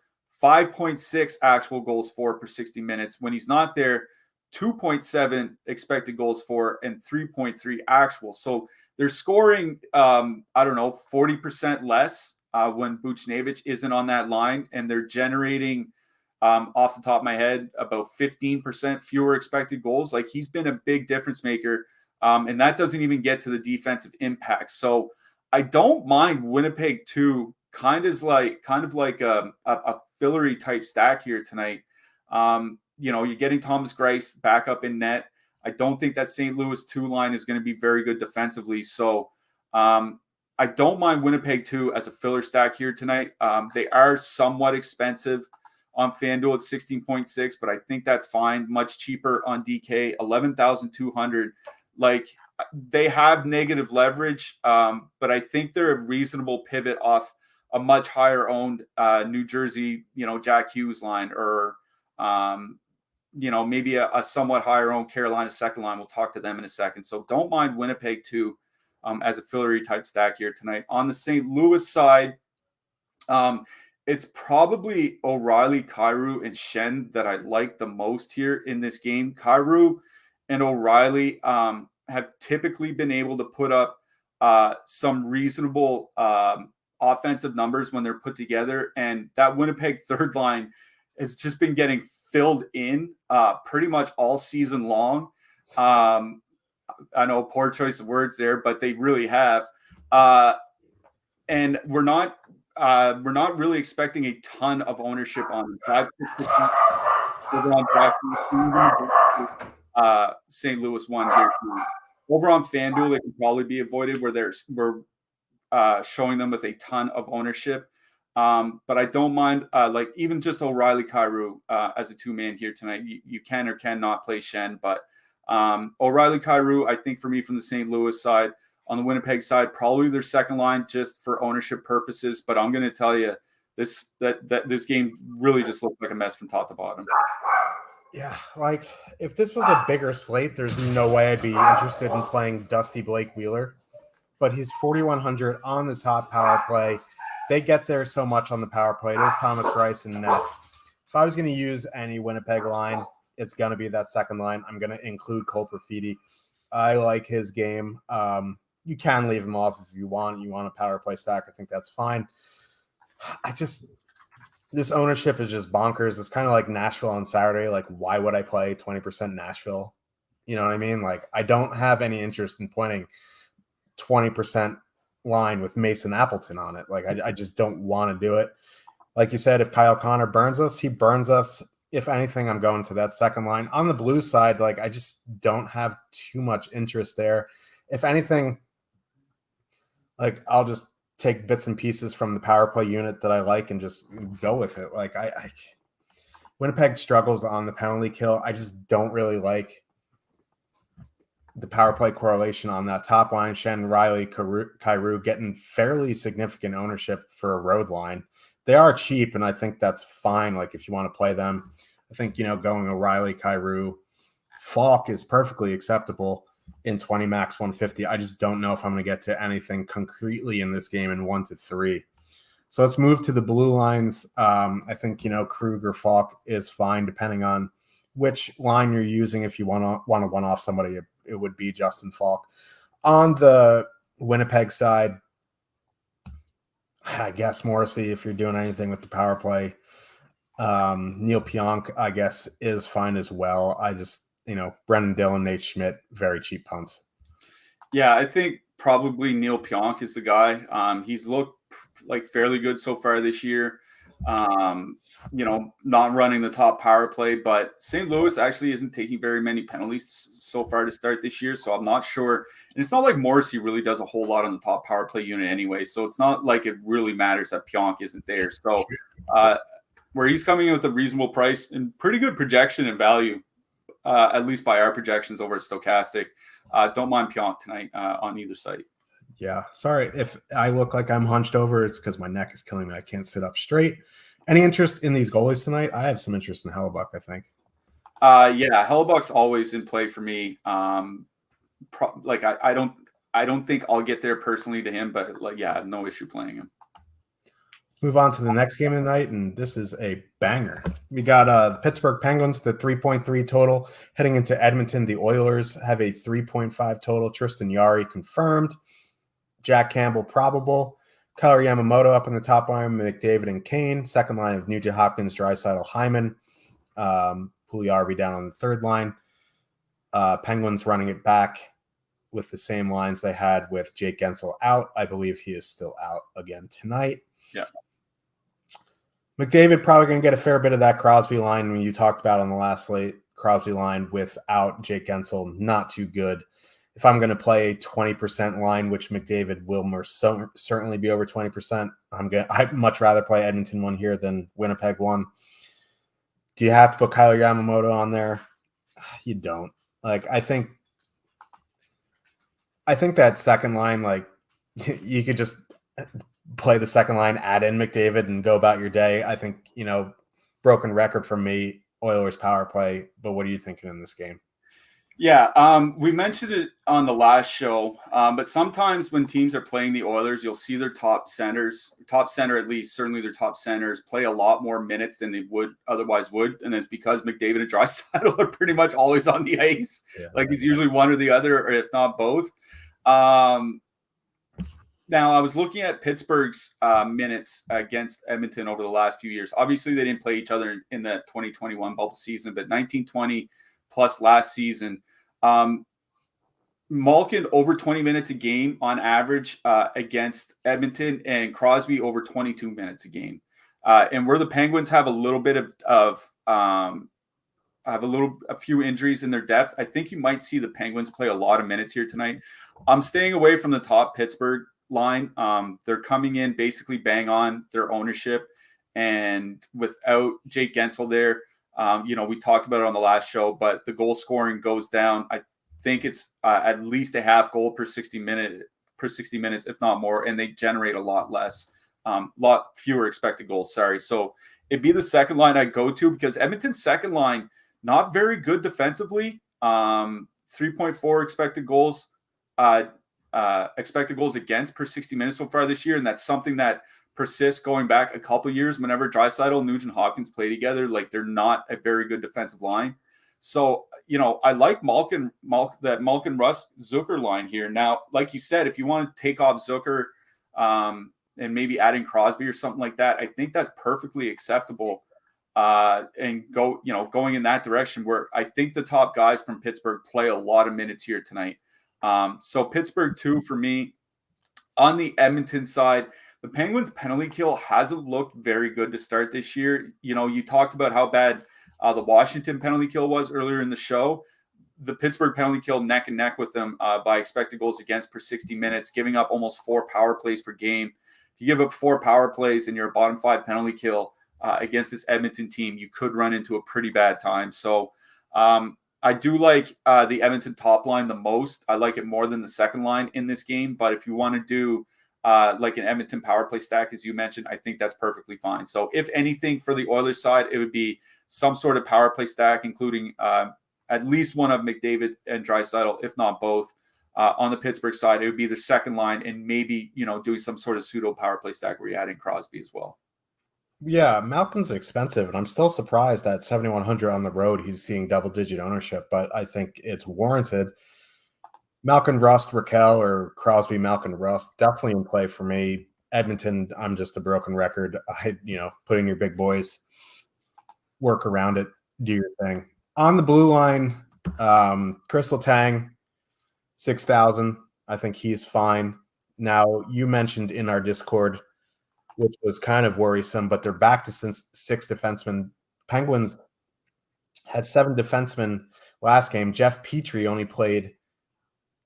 S2: 5.6 actual goals for per 60 minutes. When he's not there, 2.7 expected goals for and 3.3 actual. So they're scoring, 40% less when Buchnevich isn't on that line, and they're generating, off the top of my head, about 15% fewer expected goals. Like he's been a big difference maker, and that doesn't even get to the defensive impact. So I don't mind Winnipeg too. Kind of like a fillery type stack here tonight. You're getting Thomas Greiss back up in net. I don't think that St. Louis 2 line is going to be very good defensively. So I don't mind Winnipeg 2 as a filler stack here tonight. They are somewhat expensive on FanDuel at 16.6, but I think that's fine. Much cheaper on DK, 11,200. Like they have negative leverage, but I think they're a reasonable pivot off a much higher owned New Jersey, Jack Hughes line, or maybe a somewhat higher owned Carolina second line. We'll talk to them in a second. So don't mind Winnipeg too as a fillery type stack here tonight. On the St. Louis side, it's probably O'Reilly, Kyrou, and Shen that I like the most here in this game. Kyrou and O'Reilly have typically been able to put up some reasonable offensive numbers when they're put together. And that Winnipeg third line has just been getting filled in pretty much all season long. I know, poor choice of words there, but they really have. And we're not really expecting a ton of ownership on 5-6% over on DraftKings. St. Louis one here too. Over on FanDuel, it can probably be avoided where we're showing them with a ton of ownership. But I don't mind, like even just O'Reilly Kyrou as a 2-man here tonight. You can or cannot play Shen, but O'Reilly Kyrou, I think for me from the St. Louis side, on the Winnipeg side, probably their second line just for ownership purposes. But I'm going to tell you this game really just looks like a mess from top to bottom.
S1: Yeah, like if this was a bigger slate, there's no way I'd be interested in playing Dusty Blake Wheeler. But he's 4,100 on the top power play. They get there so much on the power play. It is Thomas Greiss and net. If I was going to use any Winnipeg line, it's going to be that second line. I'm going to include Cole Perfidi. I like his game. You can leave him off if you want. You want a power play stack, I think that's fine. This ownership is just bonkers. It's kind of like Nashville on Saturday. Like, why would I play 20% Nashville? You know what I mean? Like, I don't have any interest in pointing 20% line with Mason Appleton on it. Like, I just don't want to do it. Like you said, if Kyle Connor burns us, he burns us. If anything, I'm going to that second line. On the Blues side, like, I just don't have too much interest there. If anything, like, I'll just take bits and pieces from the power play unit that I like and just go with it. Like, Winnipeg struggles on the penalty kill. I just don't really like the power play correlation on that top line. Shen, Riley, Kyrou getting fairly significant ownership for a road line. They are cheap, and I think that's fine. Like, if you want to play them, I think, going O'Reilly, Kyrou, Falk is perfectly acceptable in 20 max 150. I just don't know if I'm going to get to anything concretely in this game in 1 to 3. So let's move to the blue lines. I think, Krug or Falk is fine depending on which line you're using. If you want to one off somebody, it would be Justin Falk. On the Winnipeg side, I guess Morrissey, if you're doing anything with the power play. Neil Pionk, I guess, is fine as well. I just, Brendan Dillon, Nate Schmidt, very cheap punts.
S2: Yeah, I think probably Neil Pionk is the guy. He's looked like fairly good so far this year. Not running the top power play, but St. Louis actually isn't taking very many penalties so far to start this year. So I'm not sure. And it's not like Morrissey really does a whole lot on the top power play unit anyway. So it's not like it really matters that Pionk isn't there. So where he's coming in with a reasonable price and pretty good projection and value, at least by our projections over at Stokastic. Don't mind Pionk tonight on either site.
S1: Yeah, sorry if I look like I'm hunched over. It's because my neck is killing me. I can't sit up straight. Any interest in these goalies tonight? I have some interest in Hellebuck, I think.
S2: Yeah, Hellebuck's always in play for me. I don't think I'll get there personally to him, but no issue playing him.
S1: Let's move on to the next game of the night, and this is a banger. We got the Pittsburgh Penguins, the 3.3 total. Heading into Edmonton, the Oilers have a 3.5 total. Tristan Jarry confirmed. Jack Campbell probable. Kyler Yamamoto up in the top line, McDavid and Kane. Second line of Nugent Hopkins, Draisaitl, Hyman. Puljujarvi down on the third line. Penguins running it back with the same lines they had with Jake Gensel out. I believe he is still out again tonight.
S2: Yeah.
S1: McDavid probably going to get a fair bit of that Crosby line when you talked about on the last slate. Crosby line without Jake Gensel, not too good. If I'm going to play a 20% line, which McDavid will certainly be over 20%, I'd much rather play Edmonton one here than Winnipeg one. Do you have to put Kyler Yamamoto on there? You don't. Like, I think that second line, like, you could just play the second line, add in McDavid, and go about your day. I think, broken record for me, Oilers power play. But what are you thinking in this game?
S2: Yeah, we mentioned it on the last show, but sometimes when teams are playing the Oilers, you'll see their top center at least, certainly their top centers, play a lot more minutes than they would otherwise would, and it's because McDavid and Draisaitl are pretty much always on the ice. Yeah, it's usually one or the other, or if not both. Now, I was looking at Pittsburgh's minutes against Edmonton over the last few years. Obviously, they didn't play each other in the 2021 bubble season, but 1920 plus last season. Malkin over 20 minutes a game on average against Edmonton, and Crosby over 22 minutes a game. And where the Penguins have a little bit of a few injuries in their depth, I think you might see the Penguins play a lot of minutes here tonight. I'm staying away from the top Pittsburgh line. They're coming in basically bang on their ownership, and without Jake Gensel there, we talked about it on the last show, but the goal scoring goes down. I think it's at least a half goal per 60 minutes, if not more, and they generate a lot less, lot fewer expected goals. Sorry. So it'd be the second line I go to, because Edmonton's second line, not very good defensively. 3.4 expected goals against per 60 minutes so far this year. And that's something that persists going back a couple of years. Whenever Draisaitl, Nugent Hopkins play together, like, they're not a very good defensive line. So, I like that Malkin Russ Zucker line here. Now, like you said, if you want to take off Zucker and maybe add in Crosby or something like that, I think that's perfectly acceptable. And going in that direction, where I think the top guys from Pittsburgh play a lot of minutes here tonight. So Pittsburgh 2 for me. On the Edmonton side, the Penguins' penalty kill hasn't looked very good to start this year. You talked about how bad the Washington penalty kill was earlier in the show. The Pittsburgh penalty kill neck and neck with them by expected goals against per 60 minutes, giving up almost 4 power plays per game. If you give up 4 power plays and you're a bottom 5 penalty kill against this Edmonton team, you could run into a pretty bad time. So I do like the Edmonton top line the most. I like it more than the second line in this game. But if you want to do like an Edmonton power play stack, as you mentioned, I think that's perfectly fine. So if anything for the Oilers side, it would be some sort of power play stack, including at least one of McDavid and Draisaitl, if not both. On the Pittsburgh side, it would be the second line, and maybe, doing some sort of pseudo power play stack where you add in Crosby as well.
S1: Yeah, Malkin's expensive, and I'm still surprised that 7,100 on the road, he's seeing double-digit ownership, but I think it's warranted. Malkin, Rust, Raquel, or Crosby, Malkin, Rust, definitely in play for me. Edmonton, I'm just a broken record. Put in your big boys, work around it, do your thing. On the blue line, Crystal Tang, 6,000. I think he's fine. Now, you mentioned in our Discord, which was kind of worrisome, but they're back to 6 defensemen. Penguins had 7 defensemen last game. Jeff Petrie only played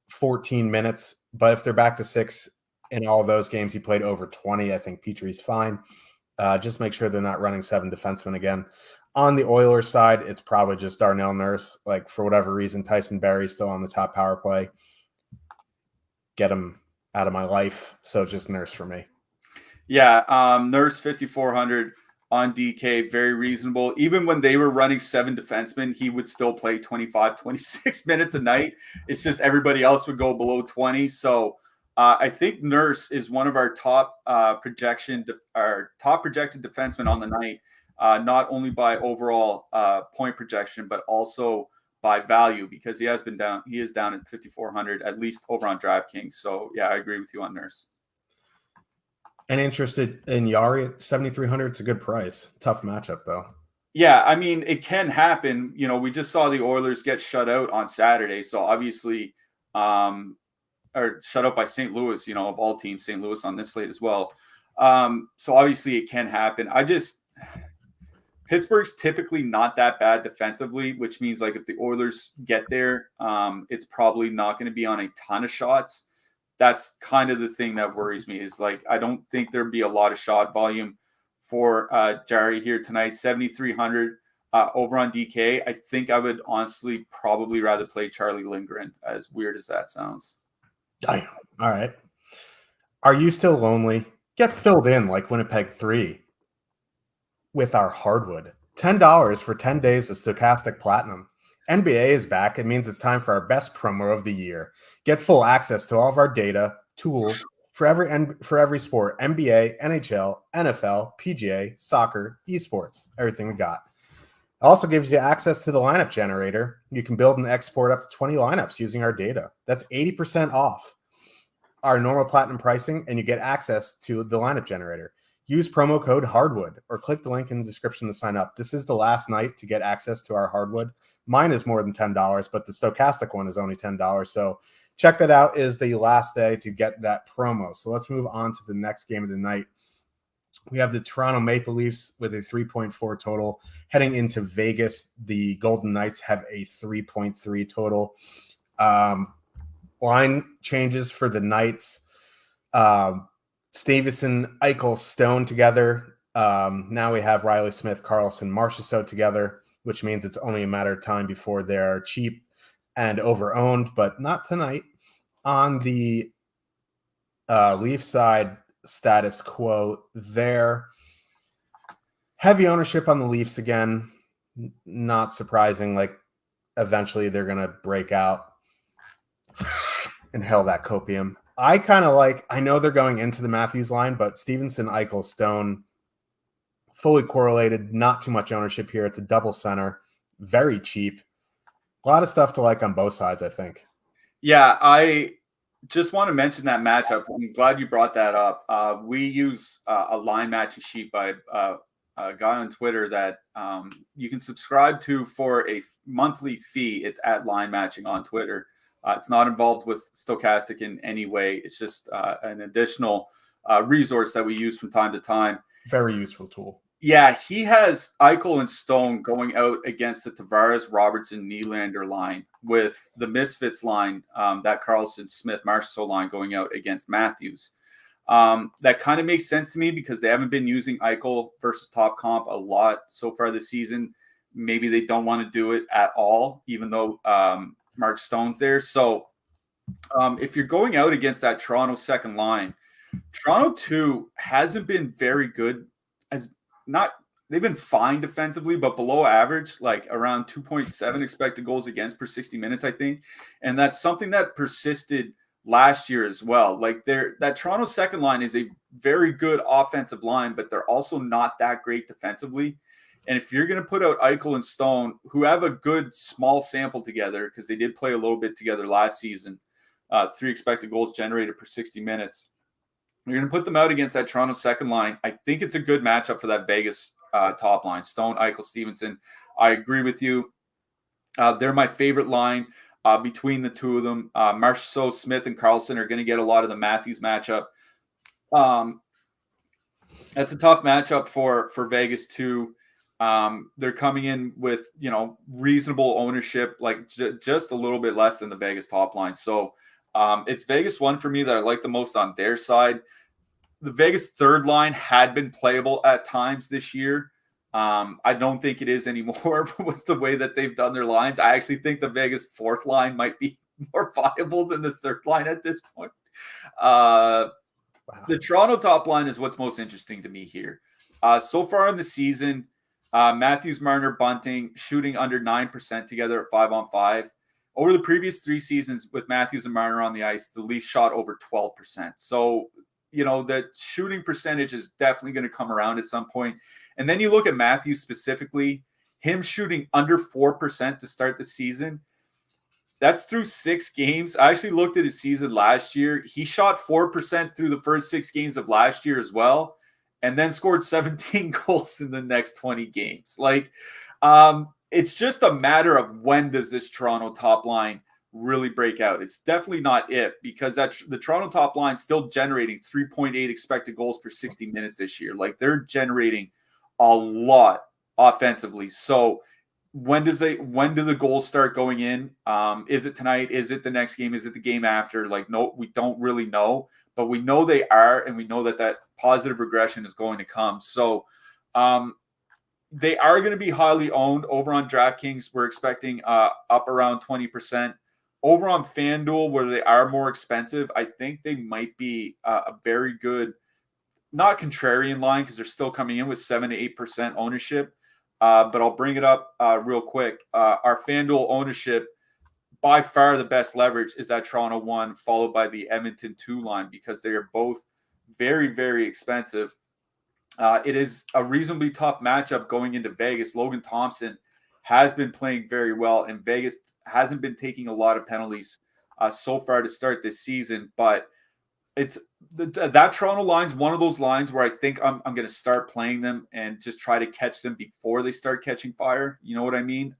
S1: 14 minutes, but if they're back to 6 in all of those games, he played over 20. I think Petrie's fine. Just make sure they're not running 7 defensemen again. On the Oilers side, it's probably just Darnell Nurse. Like, for whatever reason, Tyson Barry's still on the top power play. Get him out of my life. So just Nurse for me.
S2: Yeah, Nurse 5,400 on DK, very reasonable. Even when they were running 7 defensemen, he would still play 25, 26 minutes a night. It's just everybody else would go below 20. So I think Nurse is one of our top projected defensemen on the night, not only by overall point projection, but also by value, because he is down at 5,400, at least over on DraftKings. So yeah, I agree with you on Nurse.
S1: And interested in Yari at 7,300. It's a good price. Tough matchup, though.
S2: Yeah, I mean, it can happen. We just saw the Oilers get shut out on Saturday. So obviously, or shut out by St. Louis, of all teams, St. Louis on this slate as well. So obviously it can happen. Pittsburgh's typically not that bad defensively, which means, like, if the Oilers get there, it's probably not going to be on a ton of shots. That's kind of the thing that worries me, is, like, I don't think there'd be a lot of shot volume for Jari here tonight. 7,300 over on DK. I think I would honestly probably rather play Charlie Lindgren, as weird as that sounds.
S1: Damn. All right. Are you still lonely? Get filled in like Winnipeg 3 with our hardwood. $10 for 10 days of Stokastic Platinum. NBA is back. It means it's time for our best promo of the year. Get full access to all of our data, tools for every sport: NBA, NHL, NFL, PGA, soccer, esports, everything we got. It also gives you access to the lineup generator. You can build and export up to 20 lineups using our data. That's 80% off our normal platinum pricing, and you get access to the lineup generator. Use promo code Hardwood or click the link in the description to sign up. This is the last night to get access to our Hardwood. Mine is more than $10, but the Stokastic one is only $10. So check that out. It is the last day to get that promo. So let's move on to the next game of the night. We have the Toronto Maple Leafs with a 3.4 total. Heading into Vegas, the Golden Knights have a 3.3 total. Line changes for the Knights. Stevenson, Eichel, Stone together. Now we have Riley Smith, Carlson, Marchessault together, which means it's only a matter of time before they're cheap and over-owned, but not tonight. On the Leaf side, status quo there. Heavy ownership on the Leafs again. Not surprising. Like, eventually they're going to break out. Inhale that copium. I know they're going into the Matthews line, but Stevenson, Eichel, Stone, fully correlated, not too much ownership here. It's a double center, very cheap. A lot of stuff to like on both sides, I think.
S2: Yeah, I just want to mention that matchup. I'm glad you brought that up. We use a line matching sheet by a guy on Twitter that you can subscribe to for a monthly fee. It's at Line Matching on Twitter. It's not involved with Stokastic in any way. It's just an additional resource that we use from time to time.
S1: Very useful tool.
S2: Yeah, he has Eichel and Stone going out against the Tavares, Robertson, Nylander line, with the Misfits line, that Carlson, Smith, Marchessault line going out against Matthews. That kind of makes sense to me because they haven't been using Eichel versus top comp a lot so far this season. Maybe they don't want to do it at all, even though Mark Stone's there. So if you're going out against that Toronto second line, Toronto 2 hasn't been very good. They've been fine defensively, but below average, like around 2.7 expected goals against per 60 minutes, I think. And that's something that persisted last year as well. Like that Toronto second line is a very good offensive line, but they're also not that great defensively. And if you're going to put out Eichel and Stone, who have a good small sample together, because they did play a little bit together last season, 3 expected goals generated per 60 minutes. You're going to put them out against that Toronto second line. I think it's a good matchup for that Vegas top line. Stone, Eichel, Stevenson. I agree with you. They're my favorite line between the two of them. Marchessault, Smith, and Carlson are going to get a lot of the Matthews matchup. That's a tough matchup for Vegas too. They're coming in with, reasonable ownership, like just a little bit less than the Vegas top line. So it's Vegas 1 for me that I like the most on their side. The Vegas third line had been playable at times this year. I don't think it is anymore with the way that they've done their lines. I actually think the Vegas fourth line might be more viable than the third line at this point. Wow. The Toronto top line is what's most interesting to me here. So far in the season, Matthews, Marner, Bunting shooting under 9% together at 5-on-5. Over the previous 3 seasons with Matthews and Marner on the ice, the Leafs shot over 12%. So, the shooting percentage is definitely going to come around at some point. And then you look at Matthews specifically, him shooting under 4% to start the season. That's through 6 games. I actually looked at his season last year. He shot 4% through the first 6 games of last year as well, and then scored 17 goals in the next 20 games. Like, it's just a matter of when does this Toronto top line really break out. It's definitely not if, because the Toronto top line still generating 3.8 expected goals per 60 minutes this year. Like, they're generating a lot offensively. So when do the goals start going in? Is it tonight? Is it the next game? Is it the game after? Like, no, we don't really know, but we know they are, and we know that positive regression is going to come. So they are going to be highly owned. Over on DraftKings, we're expecting up around 20%. Over on FanDuel, where they are more expensive, I think they might be a very good, not contrarian line, because they're still coming in with 7 to 8% ownership. But I'll bring it up real quick. Our FanDuel ownership, by far the best leverage, is that Toronto 1, followed by the Edmonton 2 line, because they are both very, very expensive. It is a reasonably tough matchup going into Vegas. Logan Thompson has been playing very well, and Vegas hasn't been taking a lot of penalties so far to start this season. But it's that Toronto line's one of those lines where I think I'm going to start playing them and just try to catch them before they start catching fire. You know what I mean?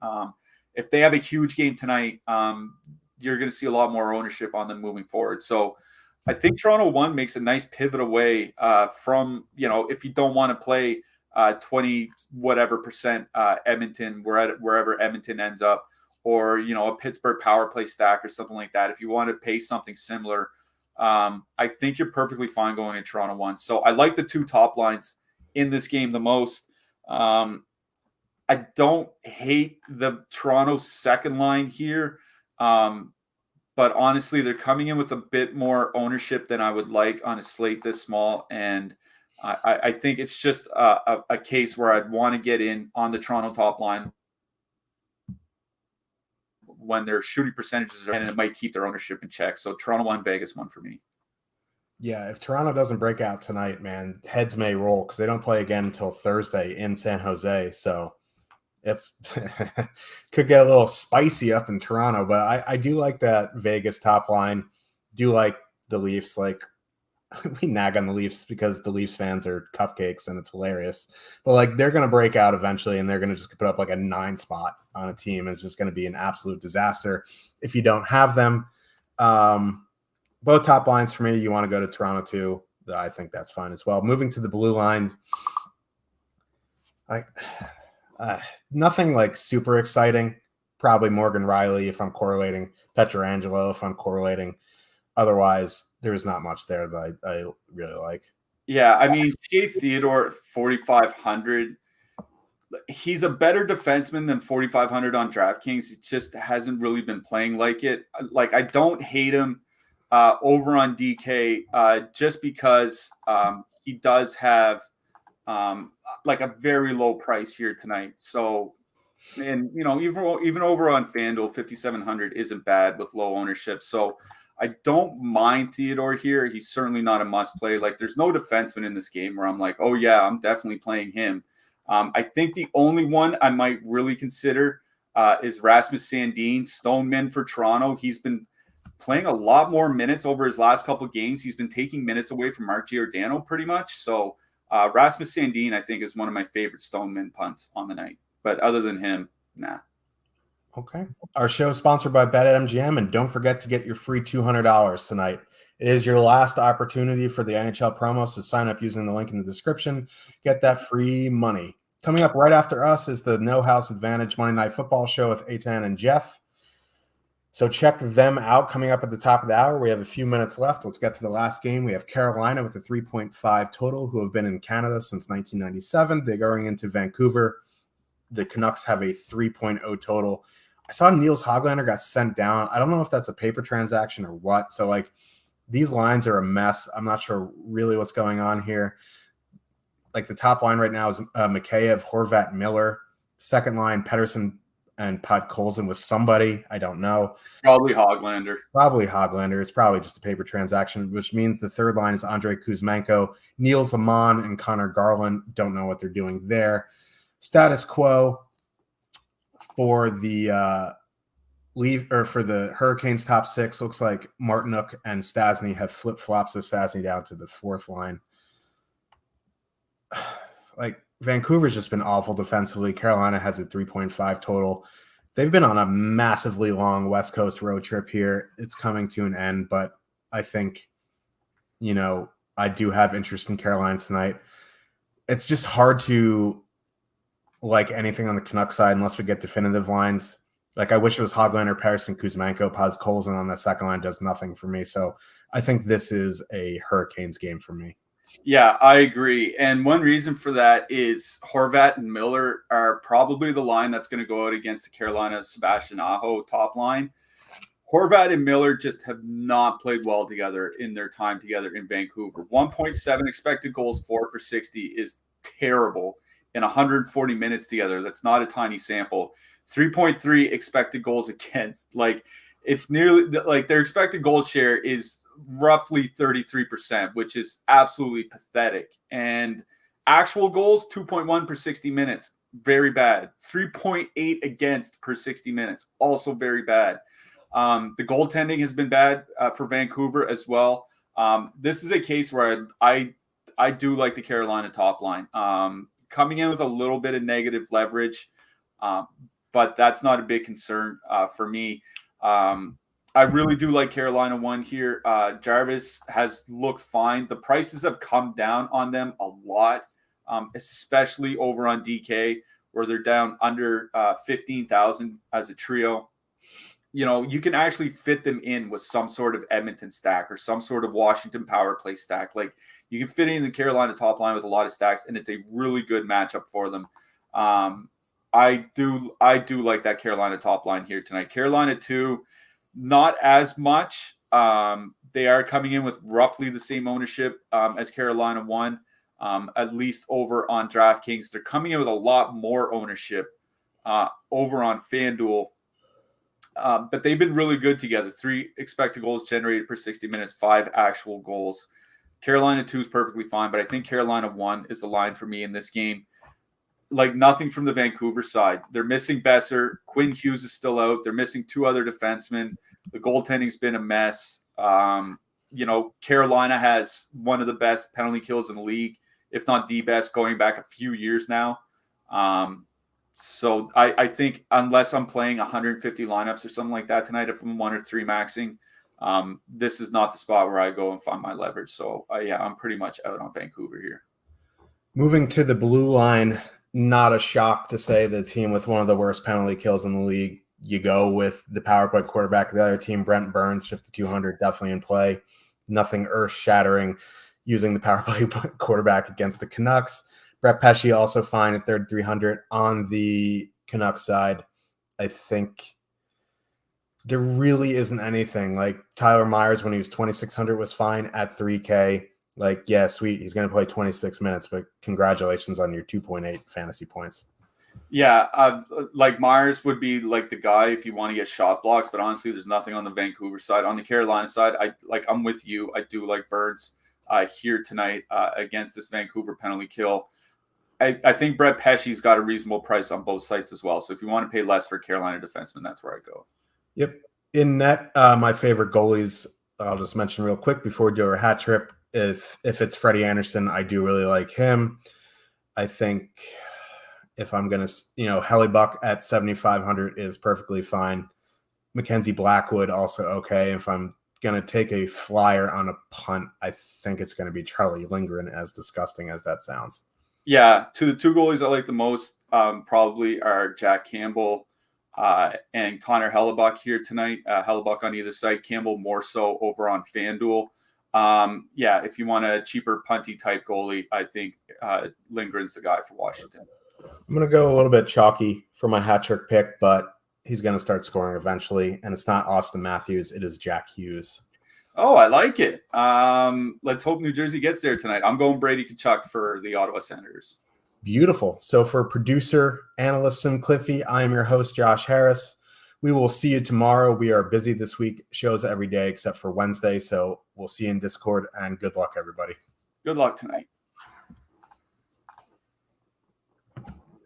S2: If they have a huge game tonight, you're going to see a lot more ownership on them moving forward. So I think Toronto 1 makes a nice pivot away from, if you don't want to play 20 whatever percent Edmonton, wherever Edmonton ends up, or, a Pittsburgh power play stack or something like that. If you want to pay something similar, I think you're perfectly fine going in Toronto 1. So I like the two top lines in this game the most. I don't hate the Toronto second line here. But honestly, they're coming in with a bit more ownership than I would like on a slate this small. And I think it's just a case where I'd want to get in on the Toronto top line when their shooting percentages are, and it might keep their ownership in check. So Toronto 1, Vegas 1 for me.
S1: Yeah, if Toronto doesn't break out tonight, man, heads may roll because they don't play again until Thursday in San Jose. So it's could get a little spicy up in Toronto, but I do like that Vegas top line. Do like the Leafs. Like we nag on the Leafs because the Leafs fans are cupcakes and it's hilarious. But like they're gonna break out eventually and they're gonna just put up like a 9 spot on a team. And it's just gonna be an absolute disaster if you don't have them. Both top lines for me. You want to go to Toronto too. I think that's fine as well. Moving to the blue lines. Nothing like super exciting. Probably Morgan Riley if I'm correlating, Pietrangelo if I'm correlating. Otherwise, there's not much there that I really like.
S2: Yeah, I mean, Shea Theodore 4,500. He's a better defenseman than 4,500 on DraftKings. It just hasn't really been playing like it. Like I don't hate him over on DK just because he does have like a very low price here tonight. So, and even over on FanDuel, 5,700 isn't bad with low ownership. So I don't mind Theodore here. He's certainly not a must play. Like there's no defenseman in this game where I'm like, oh yeah, I'm definitely playing him. I think the only one I might really consider is Rasmus Sandin, Stoneman for Toronto. He's been playing a lot more minutes over his last couple of games. He's been taking minutes away from Mark Giordano pretty much. So Rasmus Sandin, I think, is one of my favorite Stoneman punts on the night. But other than him, nah.
S1: Okay. Our show is sponsored by BetMGM, and don't forget to get your free $200 tonight. It is your last opportunity for the NHL promos, so sign up using the link in the description. Get that free money. Coming up right after us is the No House Advantage Monday Night Football show with Eitan and Jeff. So check them out coming up at the top of the hour. We have a few minutes left. Let's get to the last game. We have Carolina with a 3.5 total, who have been in Canada since 1997. They're going into Vancouver. The Canucks have a 3.0 total. I saw Niels Hoglander got sent down. I don't know if that's a paper transaction or what. So, like, these lines are a mess. I'm not sure really what's going on here. Like, the top line right now is Mikheyev, Horvat, Miller. Second line, Pettersson and Podkolzin with somebody. I don't know.
S2: Probably Hoglander.
S1: It's probably just a paper transaction, which means the third line is Andrei Kuzmenko, Niels Amon, and Connor Garland. Don't know what they're doing there. Status quo for the for the Hurricanes top 6 looks like Martinook and Stasny have flip-flopped, so Stasny down to the fourth line. Like, Vancouver's just been awful defensively. Carolina has a 3.5 total. They've been on a massively long West Coast road trip here. It's coming to an end, but I think, I do have interest in Carolina tonight. It's just hard to like anything on the Canucks side unless we get definitive lines. Like, I wish it was Hoglander, Pettersson, Kuzmenko. Podkolzin on the second line does nothing for me. So I think this is a Hurricanes game for me.
S2: Yeah, I agree. And one reason for that is Horvat and Miller are probably the line that's going to go out against the Carolina Sebastian Aho top line. Horvat and Miller just have not played well together in their time together in Vancouver. 1.7 expected goals for per 60 is terrible in 140 minutes together. That's not a tiny sample. 3.3 expected goals against. Like, it's nearly like their expected goal share is roughly 33%, which is absolutely pathetic. And actual goals, 2.1 per 60 minutes, very bad. 3.8 against per 60 minutes, also very bad. The goaltending has been bad for Vancouver as well. This is a case where I do like the Carolina top line. Coming in with a little bit of negative leverage, but that's not a big concern for me. I really do like Carolina 1 here. Jarvis has looked fine. The prices have come down on them a lot, especially over on DK, where they're down under 15,000 as a trio. you can actually fit them in with some sort of Edmonton stack or some sort of Washington power play stack. Like you can fit in the Carolina top line with a lot of stacks, and it's a really good matchup for them. I do like that Carolina top line here tonight. Carolina 2, not as much. They are coming in with roughly the same ownership as Carolina 1, at least over on DraftKings. They're coming in with a lot more ownership over on FanDuel. But they've been really good together. 3 expected goals generated per 60 minutes, 5 actual goals. Carolina 2 is perfectly fine, but I think Carolina 1 is the line for me in this game. Like nothing from the Vancouver side. They're missing Besser. Quinn Hughes is still out. They're missing 2 other defensemen. The goaltending's been a mess. Carolina has one of the best penalty kills in the league, if not the best, going back a few years now. So I think unless I'm playing 150 lineups or something like that tonight, if I'm 1 or 3 maxing, this is not the spot where I go and find my leverage. So I'm pretty much out on Vancouver here.
S1: Moving to the blue line, not a shock to say the team with one of the worst penalty kills in the league. You go with the power play quarterback of the other team, Brent Burns, 5,200, definitely in play. Nothing earth-shattering using the power play quarterback against the Canucks. Brett Pesce also fine at 3,300 on the Canucks side. I think there really isn't anything. Like Tyler Myers, when he was 2,600, was fine at 3K. Like, yeah, sweet. He's going to play 26 minutes, but congratulations on your 2.8 fantasy points.
S2: Yeah, like Myers would be like the guy if you want to get shot blocks, but honestly, there's nothing on the Vancouver side. On the Carolina side, I'm with you. I do like Burns here tonight against this Vancouver penalty kill. I think Brett Pesce's got a reasonable price on both sites as well. So if you want to pay less for Carolina defenseman, that's where I go.
S1: Yep. In net, my favorite goalies, I'll just mention real quick before we do our hat trip. If it's Freddie Anderson, I do really like him. I think if I'm going to, Hellebuck at 7,500 is perfectly fine. Mackenzie Blackwood also okay. If I'm going to take a flyer on a punt, I think it's going to be Charlie Lindgren, as disgusting as that sounds.
S2: Yeah, the 2 goalies I like the most probably are Jack Campbell and Connor Hellebuck here tonight. Hellebuck on either side, Campbell more so over on FanDuel. If you want a cheaper punty type goalie, I think Lindgren's the guy for Washington.
S1: I'm going to go a little bit chalky for my hat trick pick, but he's going to start scoring eventually. And it's not Austin Matthews. It is Jack Hughes.
S2: Oh, I like it. Let's hope New Jersey gets there tonight. I'm going Brady Tkachuk for the Ottawa Senators.
S1: Beautiful. So for producer, analyst Sim Cliffy, I am your host, Josh Harris. We will see you tomorrow. We are busy this week. Shows every day except for Wednesday. So we'll see you in Discord, and good luck, everybody.
S2: Good luck tonight.